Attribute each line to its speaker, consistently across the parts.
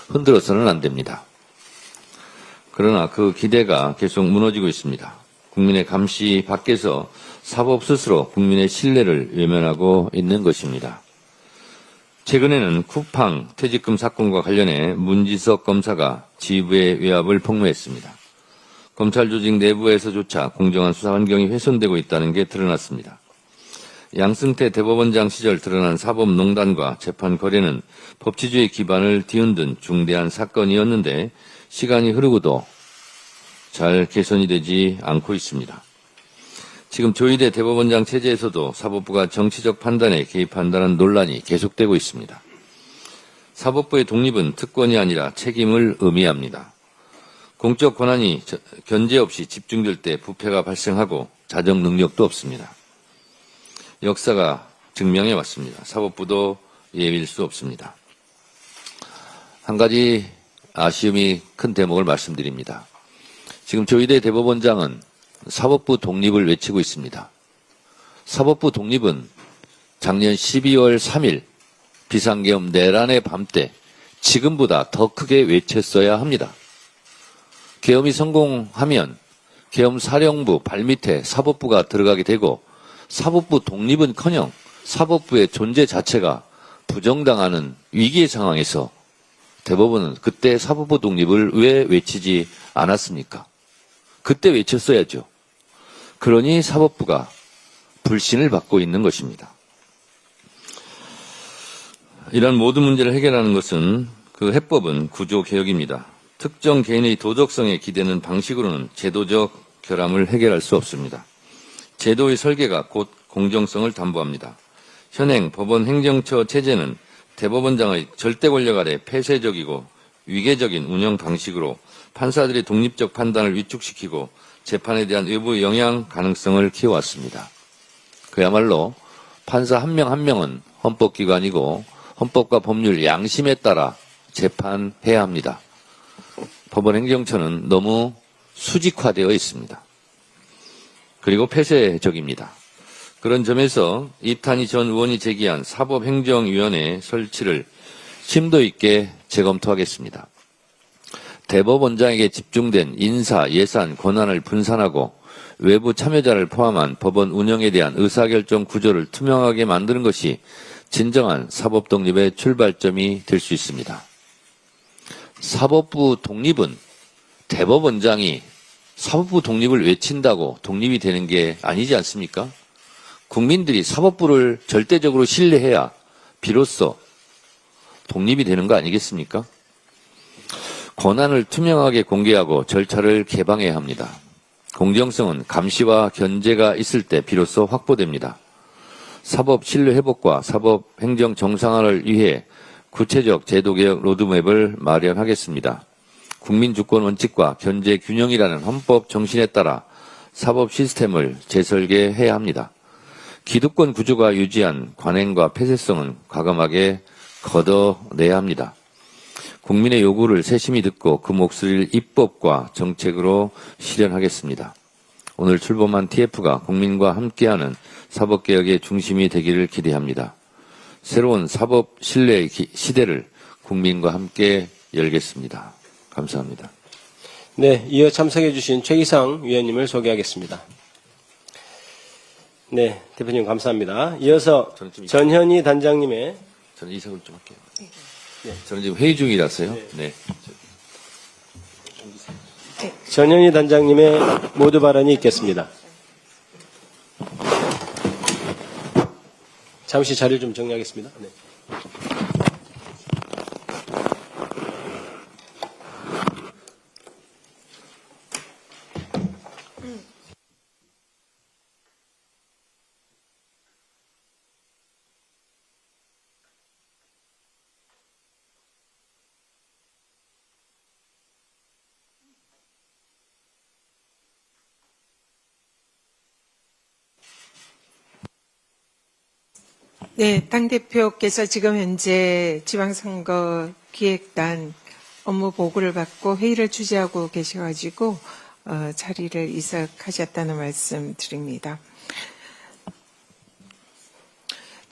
Speaker 1: 흔들어서는 안 됩니다. 그러나 그 기대가 계속 무너지고 있습니다. 국민의 감시 밖에서 사법 스스로 국민의 신뢰를 외면하고 있는 것입니다. 최근에는 쿠팡 퇴직금 사건과 관련해 문지석 검사가 지휘부의 외압을 폭로했습니다. 검찰 조직 내부에서조차 공정한 수사 환경이 훼손되고 있다는 게 드러났습니다. 양승태 대법원장 시절 드러난 사법농단과 재판 거래는 법치주의 기반을 뒤흔든 중대한 사건이었는데 시간이 흐르고도 잘 개선이 되지 않고 있습니다. 지금 조희대 대법원장 체제에서도 사법부가 정치적 판단에 개입한다는 논란이 계속되고 있습니다. 사법부의 독립은 특권이 아니라 책임을 의미합니다. 공적 권한이 견제 없이 집중될 때 부패가 발생하고 자정 능력도 없습니다. 역사가 증명해 왔습니다. 사법부도 예외일 수 없습니다. 한 가지 아쉬움이 큰 대목을 말씀드립니다. 지금 조희대 대법원장은 사법부 독립을 외치고 있습니다. 사법부 독립은 작년 12월 3일 비상계엄 내란의 밤 때 지금보다 더 크게 외쳤어야 합니다. 계엄이 성공하면 계엄 사령부 발밑에 사법부가 들어가게 되고 사법부 독립은커녕 사법부의 존재 자체가 부정당하는 위기의 상황에서 대법원은 그때 사법부 독립을 왜 외치지 않았습니까? 그때 외쳤어야죠. 그러니 사법부가 불신을 받고 있는 것입니다. 이런 모든 문제를 해결하는 것은 그 해법은 구조개혁입니다. 특정 개인의 도덕성에 기대는 방식으로는 제도적 결함을 해결할 수 없습니다. 제도의 설계가 곧 공정성을 담보합니다. 현행 법원 행정처 체제는 대법원장의 절대 권력 아래 폐쇄적이고 위계적인 운영 방식으로 판사들의 독립적 판단을 위축시키고 재판에 대한 외부 영향 가능성을 키워왔습니다. 그야말로 판사 한 명 한 명은 헌법기관이고 헌법과 법률 양심에 따라 재판해야 합니다. 법원 행정처는 너무 수직화되어 있습니다. 그리고 폐쇄적입니다. 그런 점에서 이탄희 전 의원이 제기한 사법행정위원회 설치를 심도 있게 재검토하겠습니다. 대법원장에게 집중된 인사, 예산, 권한을 분산하고 외부 참여자를 포함한 법원 운영에 대한 의사결정 구조를 투명하게 만드는 것이 진정한 사법 독립의 출발점이 될 수 있습니다. 사법부 독립은 대법원장이 사법부 독립을 외친다고 독립이 되는 게 아니지 않습니까? 국민들이 사법부를 절대적으로 신뢰해야 비로소 독립이 되는 거 아니겠습니까? 권한을 투명하게 공개하고 절차를 개방해야 합니다. 공정성은 감시와 견제가 있을 때 비로소 확보됩니다. 사법 신뢰 회복과 사법 행정 정상화를 위해 구체적 제도개혁 로드맵을 마련하겠습니다. 국민 주권 원칙과 견제 균형이라는 헌법 정신에 따라 사법 시스템을 재설계해야 합니다. 기득권 구조가 유지한 관행과 폐쇄성은 과감하게 걷어내야 합니다. 국민의 요구를 세심히 듣고 그 목소리를 입법과 정책으로 실현하겠습니다. 오늘 출범한 TF가 국민과 함께하는 사법개혁의 중심이 되기를 기대합니다. 새로운 사법 신뢰의 시대를 국민과 함께 열겠습니다. 감사합니다.
Speaker 2: 네, 이어 참석해 주신 최희상 위원님을 소개하겠습니다. 네, 대표님 감사합니다. 이어서 전현희 단장님의
Speaker 1: 저는 이석을 좀 할게요.
Speaker 2: 네.
Speaker 1: 저는 지금 회의 중이라서요. 네.
Speaker 2: 전현희 단장님의 모두 발언이 있겠습니다. 잠시 자리를 좀 정리하겠습니다. 네.
Speaker 3: 네, 당대표께서 지금 현재 지방선거 기획단 업무 보고를 받고 회의를 주재하고 계셔가지고 자리를 이석하셨다는 말씀 드립니다.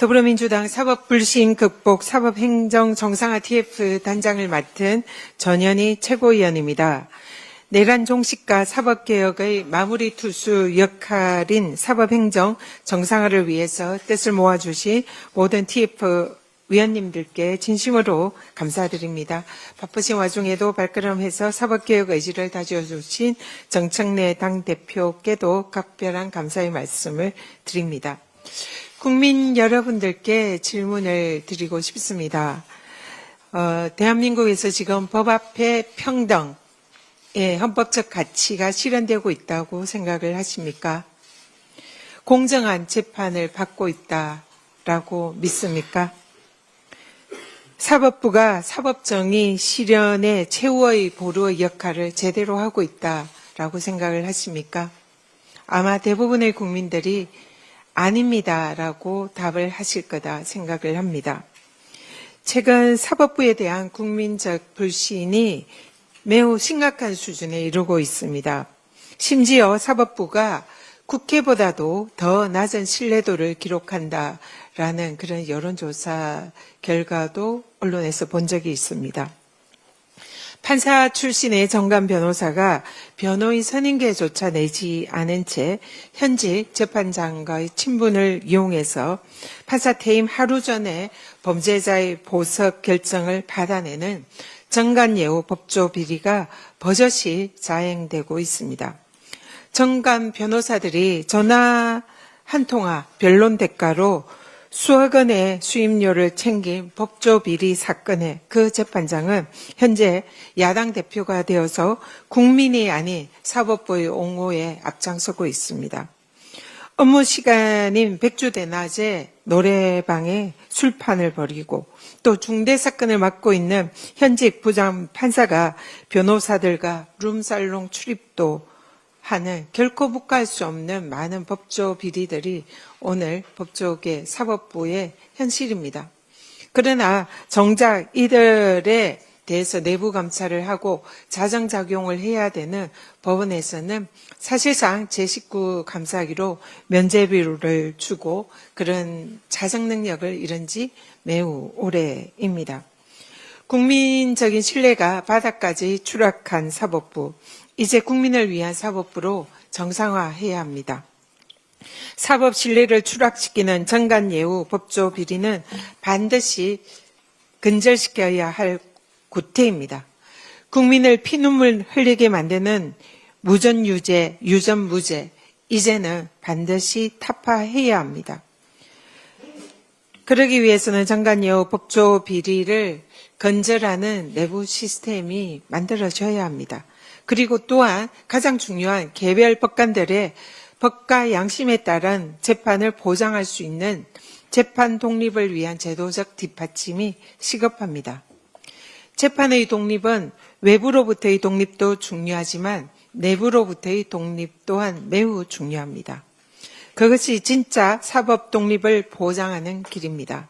Speaker 3: 더불어민주당 사법불신 극복 사법행정 정상화 TF 단장을 맡은 전현희 최고위원입니다. 내란 종식과 사법개혁의 마무리 투수 역할인 사법행정 정상화를 위해서 뜻을 모아주신 모든 TF 위원님들께 진심으로 감사드립니다. 바쁘신 와중에도 발걸음해서 사법개혁 의지를 다져주신 정청래 당대표께도 각별한 감사의 말씀을 드립니다. 국민 여러분들께 질문을 드리고 싶습니다. 대한민국에서 지금 법 앞에 평등, 헌법적 가치가 실현되고 있다고 생각을 하십니까? 공정한 재판을 받고 있다라고 믿습니까? 사법부가 사법정의 실현의 최후의 보루의 역할을 제대로 하고 있다라고 생각을 하십니까? 아마 대부분의 국민들이 아닙니다라고 답을 하실 거다 생각을 합니다. 최근 사법부에 대한 국민적 불신이 매우 심각한 수준에 이르고 있습니다. 심지어 사법부가 국회보다도 더 낮은 신뢰도를 기록한다라는 그런 여론조사 결과도 언론에서 본 적이 있습니다. 판사 출신의 정관 변호사가 변호인 선임계조차 내지 않은 채 현직 재판장과의 친분을 이용해서 판사 퇴임 하루 전에 범죄자의 보석 결정을 받아내는 정관예우 법조 비리가 버젓이 자행되고 있습니다. 정관 변호사들이 전화 한 통화 변론 대가로 수억 원의 수임료를 챙긴 법조 비리 사건의 그 재판장은 현재 야당 대표가 되어서 국민이 아닌 사법부의 옹호에 앞장서고 있습니다. 업무 시간인 백주대낮에 노래방에 술판을 벌이고 또 중대 사건을 맡고 있는 현직 부장 판사가 변호사들과 룸살롱 출입도 하는 결코 묵과할 수 없는 많은 법조 비리들이 오늘 법조계 사법부의 현실입니다. 그러나 정작 이들에 대해서 내부 감찰을 하고 자정작용을 해야 되는 법원에서는 사실상 제19 감사하기로 면죄비를 주고 그런 자정 능력을 잃은 지 매우 오래입니다. 국민적인 신뢰가 바닥까지 추락한 사법부, 이제 국민을 위한 사법부로 정상화해야 합니다. 사법 신뢰를 추락시키는 정관예우 법조 비리는 반드시 근절시켜야 할 구태입니다. 국민을 피눈물 흘리게 만드는 무전유죄, 유전무죄, 이제는 반드시 타파해야 합니다. 그러기 위해서는 정관예우 법조 비리를 건절하는 내부 시스템이 만들어져야 합니다. 그리고 또한 가장 중요한 개별 법관들의 법과 양심에 따른 재판을 보장할 수 있는 재판 독립을 위한 제도적 뒷받침이 시급합니다. 재판의 독립은 외부로부터의 독립도 중요하지만 내부로부터의 독립 또한 매우 중요합니다. 그것이 진짜 사법 독립을 보장하는 길입니다.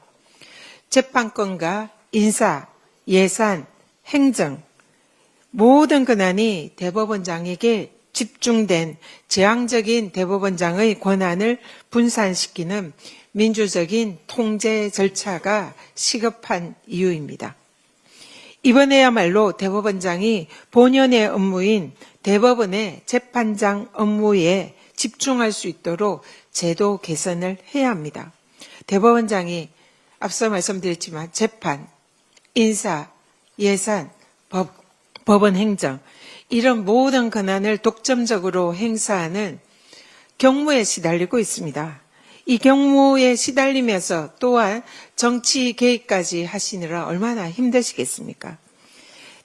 Speaker 3: 재판권과 인사, 예산, 행정, 모든 권한이 대법원장에게 집중된 제왕적인 대법원장의 권한을 분산시키는 민주적인 통제 절차가 시급한 이유입니다. 이번에야말로 대법원장이 본연의 업무인 대법원의 재판장 업무에 집중할 수 있도록 제도 개선을 해야 합니다. 대법원장이 앞서 말씀드렸지만 재판, 인사, 예산, 법원 행정 이런 모든 권한을 독점적으로 행사하는 경무에 시달리고 있습니다. 이 경무에 시달리면서 또한 정치 개입까지 하시느라 얼마나 힘드시겠습니까?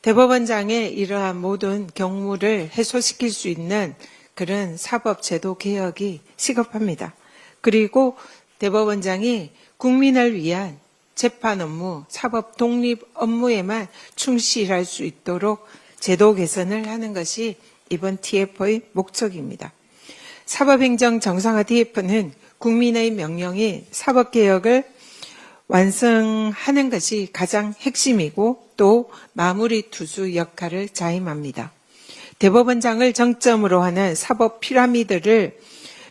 Speaker 3: 대법원장의 이러한 모든 경무를 해소시킬 수 있는 그런 사법제도 개혁이 시급합니다. 그리고 대법원장이 국민을 위한 재판 업무, 사법 독립 업무에만 충실할 수 있도록 제도 개선을 하는 것이 이번 TF의 목적입니다. 사법행정 정상화 TF는 국민의 명령인 사법개혁을 완성하는 것이 가장 핵심이고 또 마무리 투수 역할을 자임합니다. 대법원장을 정점으로 하는 사법 피라미드를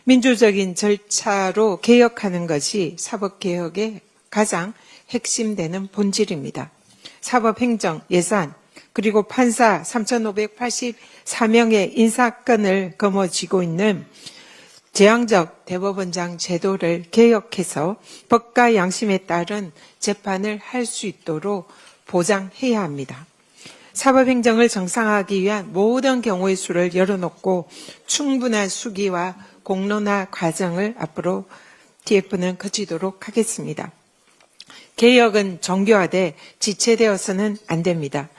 Speaker 3: 민주적인 절차로 개혁하는 것이 사법개혁의 가장 핵심되는 본질입니다. 사법행정, 예산, 그리고 판사 3,584명의 인사권을 거머쥐고 있는 제왕적 대법원장 제도를 개혁해서 법과 양심에 따른 재판을 할 수 있도록 보장해야 합니다. 사법행정을 정상화하기 위한 모든 경우의 수를 열어놓고 충분한 수기와 공론화 과정을 앞으로 TF는 거치도록 하겠습니다. 개혁은 정교화돼 지체되어서는 안 됩니다.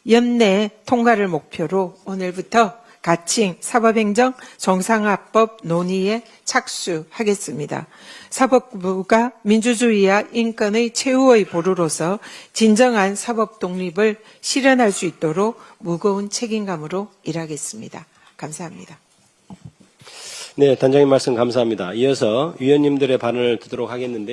Speaker 3: 연내 통과를 목표로 오늘부터 가칭 사법행정 정상화법 논의에 착수하겠습니다. 사법부가 민주주의와 인권의 최후의 보루로서 진정한 사법 독립을 실현할 수 있도록 무거운 책임감으로 일하겠습니다. 감사합니다.
Speaker 2: 네, 단장님 말씀 감사합니다. 이어서 위원님들의 발언을 듣도록 하겠는데